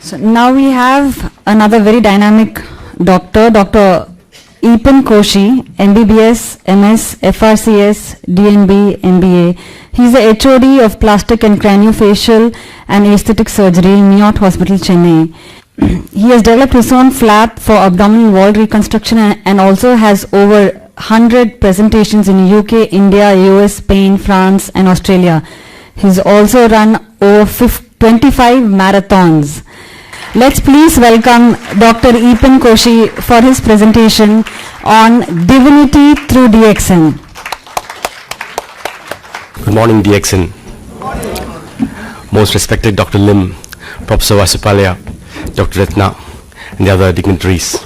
So now we have another very dynamic doctor, Dr. Eapen Koshi, MBBS, MS, FRCS, DNB, MBA. He's the HOD of Plastic and Craniofacial and Aesthetic Surgery in NIOT Hospital, Chennai. He has developed his own flap for abdominal wall reconstruction and also has over 100 presentations in UK, India, US, Spain, France and Australia. He's also run over 25 marathons. Let's please welcome Dr. Eapen Koshi for his presentation on Divinity through DXN. Good morning, DXN. Most respected Dr. Lim, Professor Vasupalya, Dr. Ratna, and the other dignitaries.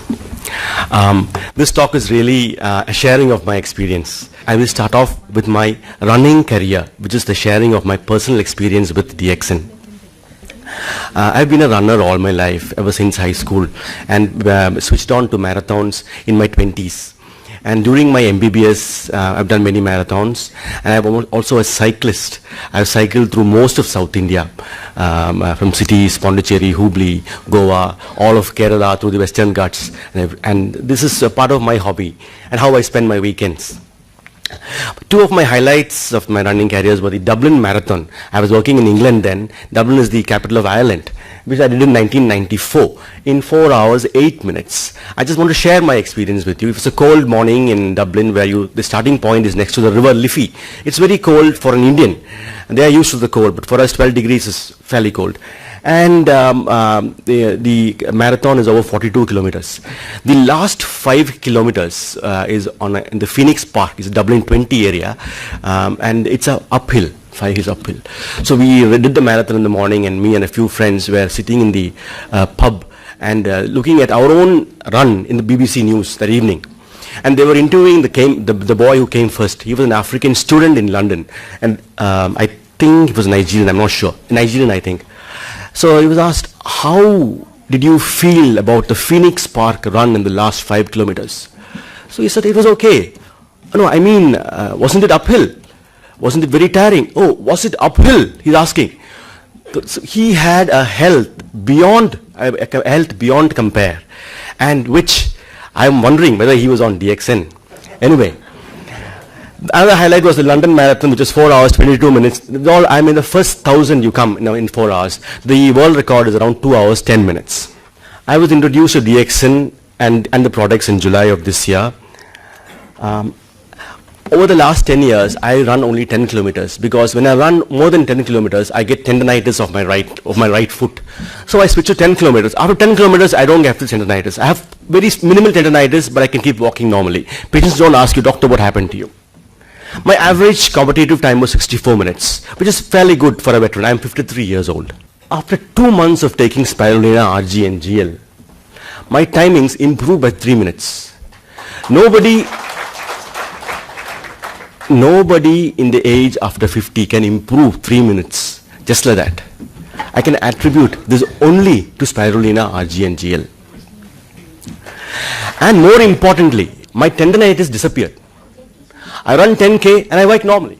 This talk is really a sharing of my experience. I will start off with my running career, which is the sharing of my personal experience with DXN. I've been a runner all my life, ever since high school, and switched on to marathons in my 20s. And during my MBBS, I've done many marathons, and I'm also a cyclist. I've cycled through most of South India, from cities, Pondicherry, Hubli, Goa, all of Kerala, through the Western Ghats, and this is a part of my hobby and how I spend my weekends. Two of my highlights of my running careers were the Dublin Marathon. I was working in England then. Dublin is the capital of Ireland, which I did in 1994 in 4 hours, 8 minutes. I just want to share my experience with you. If it's a cold morning in Dublin where the starting point is next to the river Liffey, it's very cold for an Indian. They are used to the cold, but for us 12 degrees is fairly cold. And the marathon is over 42 kilometers. The last 5 kilometers is in the Phoenix Park, it's Dublin 20 area, and it's a uphill. 5 is uphill. So we did the marathon in the morning, and me and a few friends were sitting in the pub and looking at our own run in the BBC News that evening. And they were interviewing the boy who came first. He was an African student in London, and I think he was Nigerian, I'm not sure. Nigerian, I think. So he was asked, how did you feel about the Phoenix Park run in the last 5 kilometers? So he said, it was okay. No, I mean, wasn't it uphill? Wasn't it very tiring? Oh, was it uphill? He's asking. So he had a health beyond compare, and which I'm wondering whether he was on DXN. Anyway. Another highlight was the London Marathon, which is 4 hours, 22 minutes. I'm in the first 1,000 you come in 4 hours. The world record is around 2 hours, 10 minutes. I was introduced to DXN and the products in July of this year. Over the last 10 years, I run only 10 kilometers because when I run more than 10 kilometers, I get tendinitis of my right foot. So I switch to 10 kilometers. After 10 kilometers, I don't get the tendinitis. I have very minimal tendinitis, but I can keep walking normally. Patients don't ask you, doctor, what happened to you? My average competitive time was 64 minutes, which is fairly good for a veteran. I'm 53 years old. After 2 months of taking Spirulina, RG and GL, my timings improved by 3 minutes. Nobody in the age after 50 can improve 3 minutes, just like that. I can attribute this only to Spirulina, RG and GL. And more importantly, my tendinitis disappeared. I run 10K and I walk normally.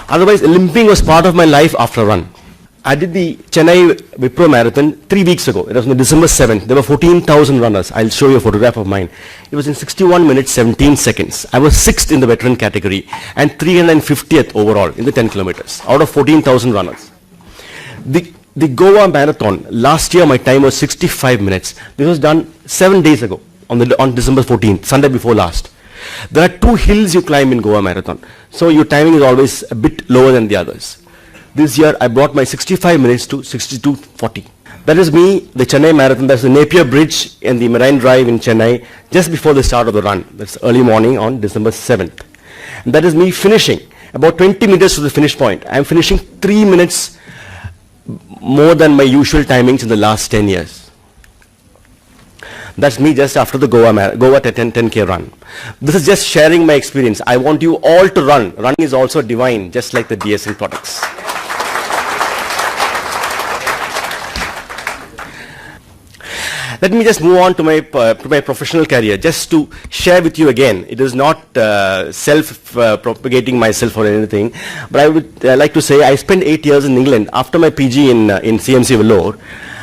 Otherwise, limping was part of my life after a run. I did the Chennai Wipro Marathon 3 weeks ago. It was on December 7th. There were 14,000 runners. I'll show you a photograph of mine. It was in 61 minutes, 17 seconds. I was 6th in the veteran category and 350th overall in the 10 kilometers out of 14,000 runners. The Goa Marathon, last year my time was 65 minutes. This was done 7 days ago. On December 14th, Sunday before last. There are 2 hills you climb in Goa Marathon. So your timing is always a bit lower than the others. This year I brought my 65 minutes to 62:40. That is me, the Chennai Marathon. That's the Napier Bridge and the Marine Drive in Chennai just before the start of the run. That's early morning on December 7th. And that is me finishing about 20 meters to the finish point. I'm finishing 3 minutes more than my usual timings in the last 10 years. That's me just after the Goa 10K run. This is just sharing my experience. I want you all to run. Running is also divine, just like the DSN products. Let me just move on to my professional career, just to share with you again. It is not self-propagating myself or anything, but I would like to say I spent 8 years in England. After my PG in CMC Vellore,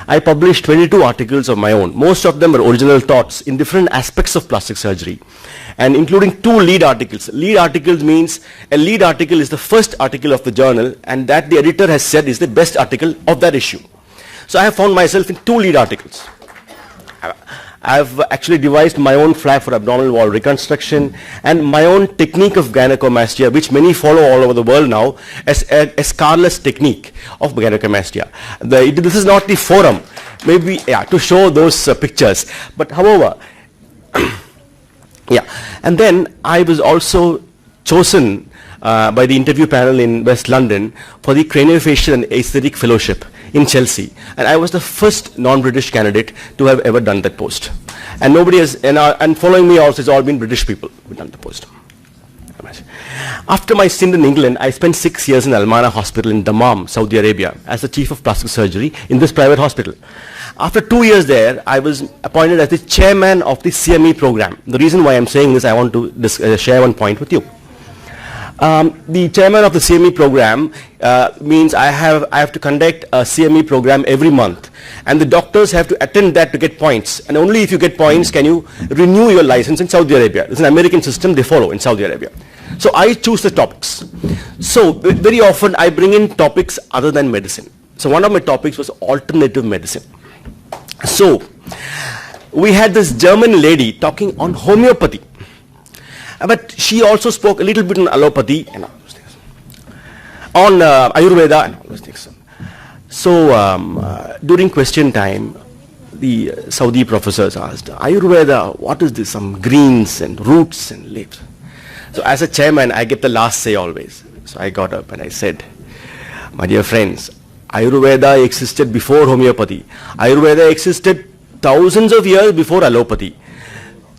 I published 22 articles of my own. Most of them were original thoughts in different aspects of plastic surgery, and including 2 lead articles. Lead articles means a lead article is the first article of the journal, and that the editor has said is the best article of that issue. So I have found myself in 2 lead articles. I've actually devised my own flap for abdominal wall reconstruction and my own technique of gynecomastia, which many follow all over the world now as a Scarless technique of gynecomastia. This is not the forum, maybe to show those pictures. But however, and then I was also chosen by the interview panel in West London for the Craniofacial and Aesthetic Fellowship in Chelsea, and I was the first non-British candidate to have ever done that post. And nobody has, and following me also, it's all been British people who done the post. After my stint in England, I spent 6 years in Al-Mana Hospital in Dammam, Saudi Arabia, as the chief of plastic surgery in this private hospital. After 2 years there, I was appointed as the chairman of the CME program. The reason why I'm saying this, I want to share one point with you. The chairman of the CME program means I have to conduct a CME program every month, and the doctors have to attend that to get points, and only if you get points can you renew your license in Saudi Arabia. It's an American system they follow in Saudi Arabia. So I choose the topics. So very often I bring in topics other than medicine. So one of my topics was alternative medicine. So we had this German lady talking on homeopathy. But she also spoke a little bit on allopathy and all those things, on Ayurveda and all those things. So during question time, the Saudi professors asked, Ayurveda, what is this? Some greens and roots and leaves. So as a chairman, I get the last say always. So I got up and I said, my dear friends, Ayurveda existed before homeopathy. Ayurveda existed thousands of years before allopathy.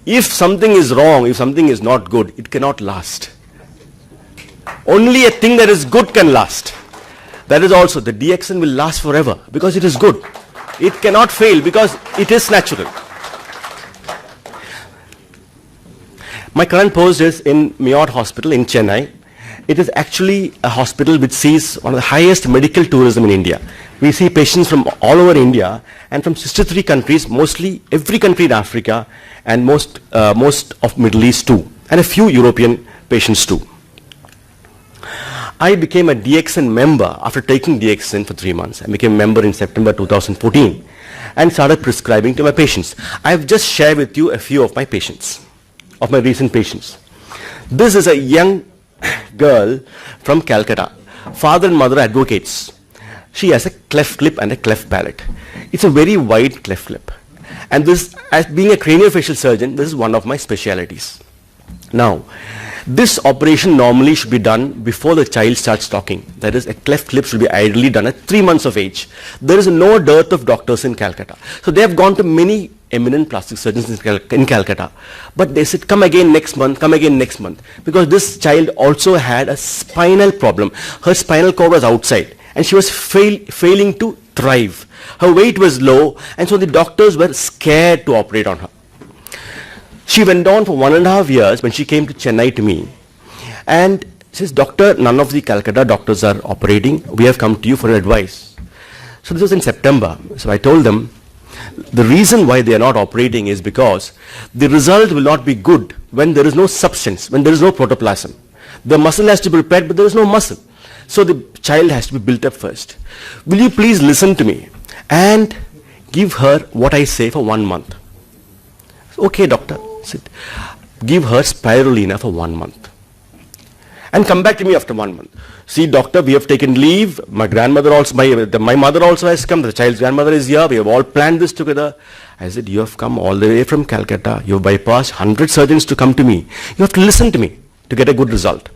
If something is wrong, if something is not good, it cannot last. Only a thing that is good can last. That is also, the DXN will last forever because it is good. It cannot fail because it is natural. My current post is in Miyot Hospital in Chennai. It is actually a hospital which sees one of the highest medical tourism in India. We see patients from all over India and from 63 countries, mostly every country in Africa and most of Middle East too, and a few European patients too. I became a DXN member after taking DXN for 3 months. I became a member in September 2014 and started prescribing to my patients. I have just shared with you a few of my patients, of my recent patients. This is a young girl from Calcutta. Father and mother advocates. She has a cleft lip and a cleft palate. It's a very wide cleft lip. And this, as being a craniofacial surgeon, this is one of my specialities. Now, this operation normally should be done before the child starts talking. That is, a cleft lip should be ideally done at 3 months of age. There is no dearth of doctors in Calcutta. So they have gone to many eminent plastic surgeons in Calcutta. But they said, come again next month, come again next month. Because this child also had a spinal problem. Her spinal cord was outside and she was failing to thrive. Her weight was low, and so the doctors were scared to operate on her. She went on for 1.5 years when she came to Chennai to me and says, Doctor, none of the Calcutta doctors are operating. We have come to you for advice. So this was in September. So I told them, the reason why they are not operating is because the result will not be good when there is no substance, when there is no protoplasm. The muscle has to be prepared, but there is no muscle. So the child has to be built up first. Will you please listen to me and give her what I say for 1 month? Okay, doctor. Sit. Give her spirulina for 1 month. And come back to me after 1 month. See, doctor, we have taken leave. My grandmother also, my mother also has come. The child's grandmother is here. We have all planned this together. I said, you have come all the way from Calcutta. You have bypassed 100 surgeons to come to me. You have to listen to me to get a good result.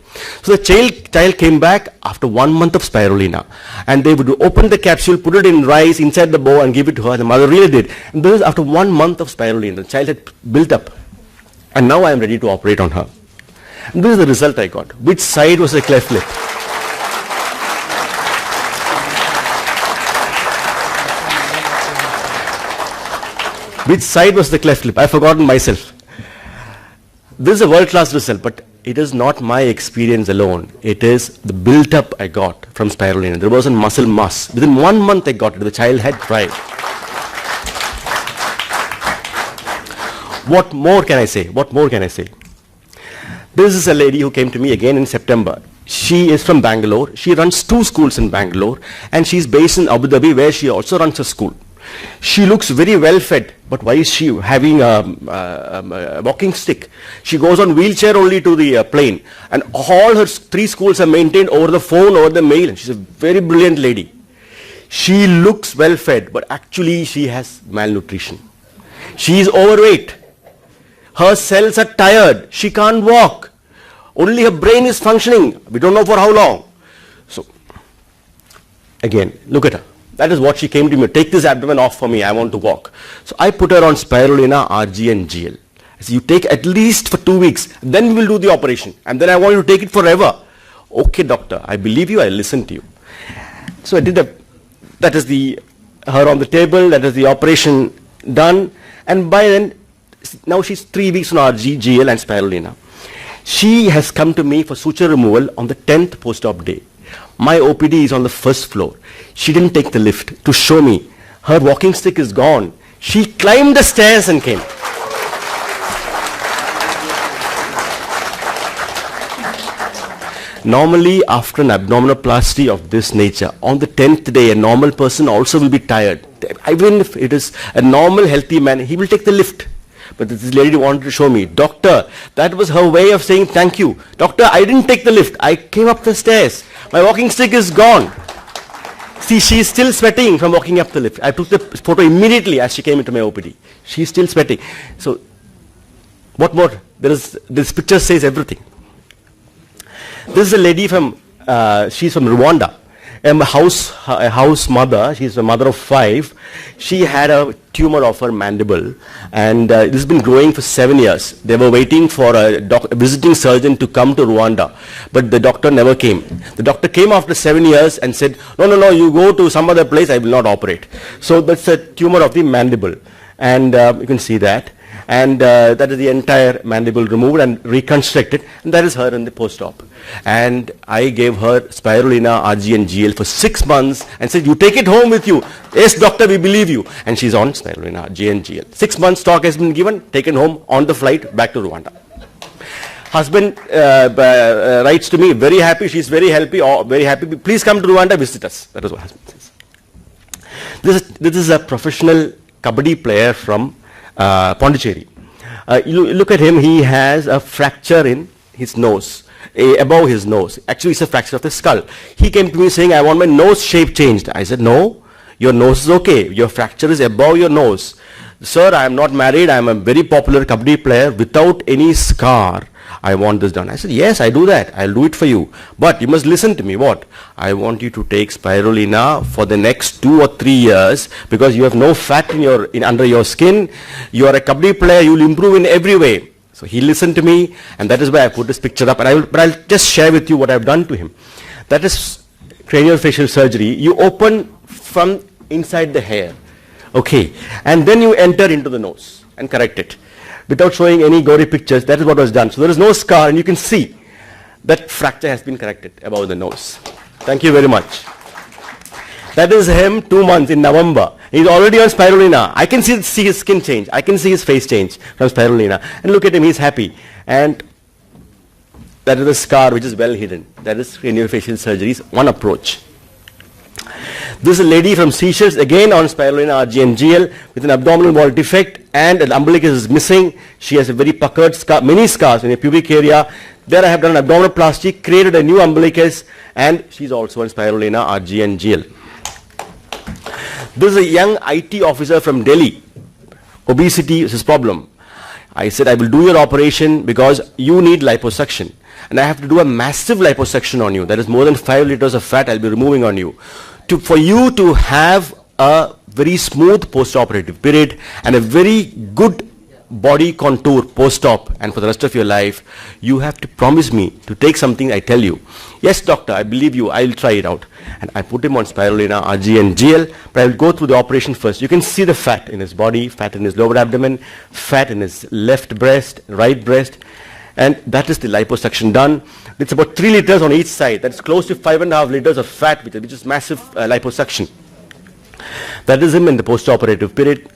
So the child came back after 1 month of spirulina, and they would open the capsule, put it in rice inside the bowl and give it to her. The mother really did. And this is after 1 month of spirulina. The child had built up, and now I am ready to operate on her. And this is the result I got. Which side was a cleft lip? Which side was the cleft lip? I've forgotten myself. This is a world-class result, but it is not my experience alone. It is the built-up I got from spirulina. There was a muscle mass. Within 1 month I got it. The child had thrived. What more can I say? What more can I say? This is a lady who came to me again in September. She is from Bangalore. She runs 2 schools in Bangalore, and she's based in Abu Dhabi, where she also runs a school. She looks very well fed, but why is she having a walking stick? She goes on wheelchair only to the plane, and all her 3 schools are maintained over the phone, over the mail, and she's a very brilliant lady. She looks well fed, but actually she has malnutrition. She is overweight. Her cells are tired. She can't walk. Only her brain is functioning. We don't know for how long. So, again, look at her. That is what she came to me. Take this abdomen off for me. I want to walk. So I put her on spirulina, RG and GL. I said, you take at least for 2 weeks. Then we will do the operation. And then I want you to take it forever. Okay, doctor. I believe you. I listen to you. So I did that is her on the table. That is the operation done. And by then, now she's 3 weeks on RG, GL and spirulina. She has come to me for suture removal on the 10th post-op day. My OPD is on the 1st floor. She didn't take the lift to show me. Her walking stick is gone. She climbed the stairs and came. Normally, after an abdominoplasty of this nature, on the 10th day, a normal person also will be tired. Even if it is a normal, healthy man, he will take the lift. But this lady wanted to show me, doctor, that was her way of saying thank you. Doctor, I didn't take the lift. I came up the stairs. My walking stick is gone. See, she is still sweating from walking up the lift. I took the photo immediately as she came into my OPD. She is still sweating. So, what more? This picture says everything. This is a lady from, she's from Rwanda. A house mother. She's a mother of 5. She had a tumor of her mandible, and this has been growing for 7 years. They were waiting for a visiting surgeon to come to Rwanda, but the doctor never came. The doctor came after 7 years and said, no, you go to some other place, I will not operate. So that's a tumor of the mandible, and you can see that. And that is the entire mandible removed and reconstructed, and that is her in the post-op. And I gave her spirulina, RG and GL for 6 months and said, you take it home with you. Yes, doctor, we believe you. And she's on spirulina, RG and GL. 6 months stock has been given, taken home on the flight back to Rwanda. Husband writes to me, very happy, she's very happy, please come to Rwanda, visit us. That is what husband says. This is a professional kabaddi player from Pondicherry. You look at him, he has a fracture in his nose, above his nose. Actually, it's a fracture of the skull. He came to me saying, I want my nose shape changed. I said, no, your nose is okay. Your fracture is above your nose. Sir, I am not married. I am a very popular kabaddi player without any scar. I want this done. I said, yes, I do that. I'll do it for you. But you must listen to me. What? I want you to take spirulina for the next 2 or 3 years because you have no fat under your skin. You are a kabaddi player. You will improve in every way. So he listened to me, and that is why I put this picture up. But I'll just share with you what I've done to him. That is craniofacial surgery. You open from inside the hair. Okay. And then you enter into the nose and correct it. Without showing any gory pictures, that is what was done. So there is no scar, and you can see that fracture has been corrected above the nose. Thank you very much. That is him 2 months in November. He's already on spirulina. I can see his skin change. I can see his face change from spirulina. And look at him, he's happy. And that is the scar which is well hidden. That is craniofacial surgery's one approach. This is a lady from Seychelles, again on spirulina, RG and GL, with an abdominal wall defect, and an umbilicus is missing. She has a very puckered scar, many scars in the pubic area. There I have done an abdominoplasty, created a new umbilicus, and she's also on spirulina, RG and GL. This is a young IT officer from Delhi. Obesity is his problem. I said, I will do your operation because you need liposuction. And I have to do a massive liposuction on you. That is more than 5 liters of fat I'll be removing on you. For you to have a very smooth post-operative period and a very good body contour post-op and for the rest of your life, you have to promise me to take something I tell you. Yes, doctor, I believe you. I'll try it out. And I put him on spirulina, RG and GL, but I will go through the operation first. You can see the fat in his body, fat in his lower abdomen, fat in his left breast, right breast, and that is the liposuction done. It's about 3 liters on each side. That's close to 5.5 liters of fat, which is massive liposuction. That is him in the post-operative period.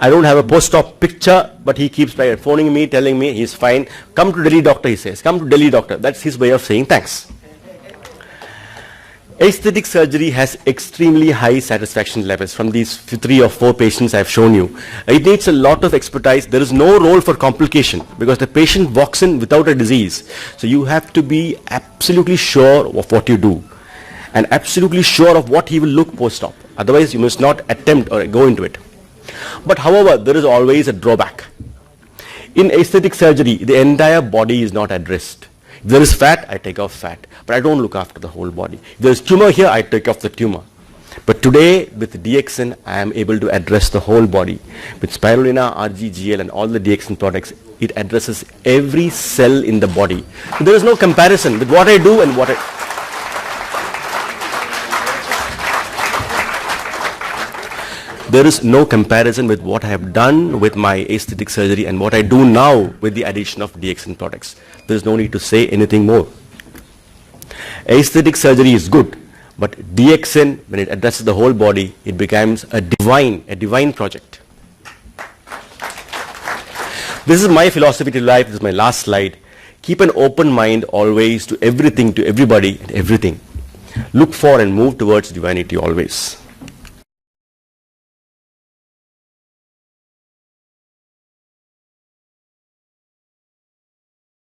I don't have a post-op picture, but he keeps phoning me, telling me he's fine. Come to Delhi doctor, he says. Come to Delhi doctor. That's his way of saying thanks. Aesthetic surgery has extremely high satisfaction levels from these 3 or 4 patients I've shown you. It needs a lot of expertise. There is no role for complication because the patient walks in without a disease. So you have to be absolutely sure of what you do and absolutely sure of what he will look post-op. Otherwise, you must not attempt or go into it. But however, there is always a drawback. In aesthetic surgery, the entire body is not addressed. If there is fat, I take off fat, but I don't look after the whole body. If there is tumor here, I take off the tumor. But today, with DXN, I am able to address the whole body. With spirulina, RG, GL, and all the DXN products, it addresses every cell in the body. There is no comparison with what I do and what I... There is no comparison with what I have done with my aesthetic surgery and what I do now with the addition of DXN products. There is no need to say anything more. Aesthetic surgery is good, but DXN, when it addresses the whole body, it becomes a divine project. This is my philosophy to life. This is my last slide. Keep an open mind always to everything, to everybody, and everything. Look for and move towards divinity always.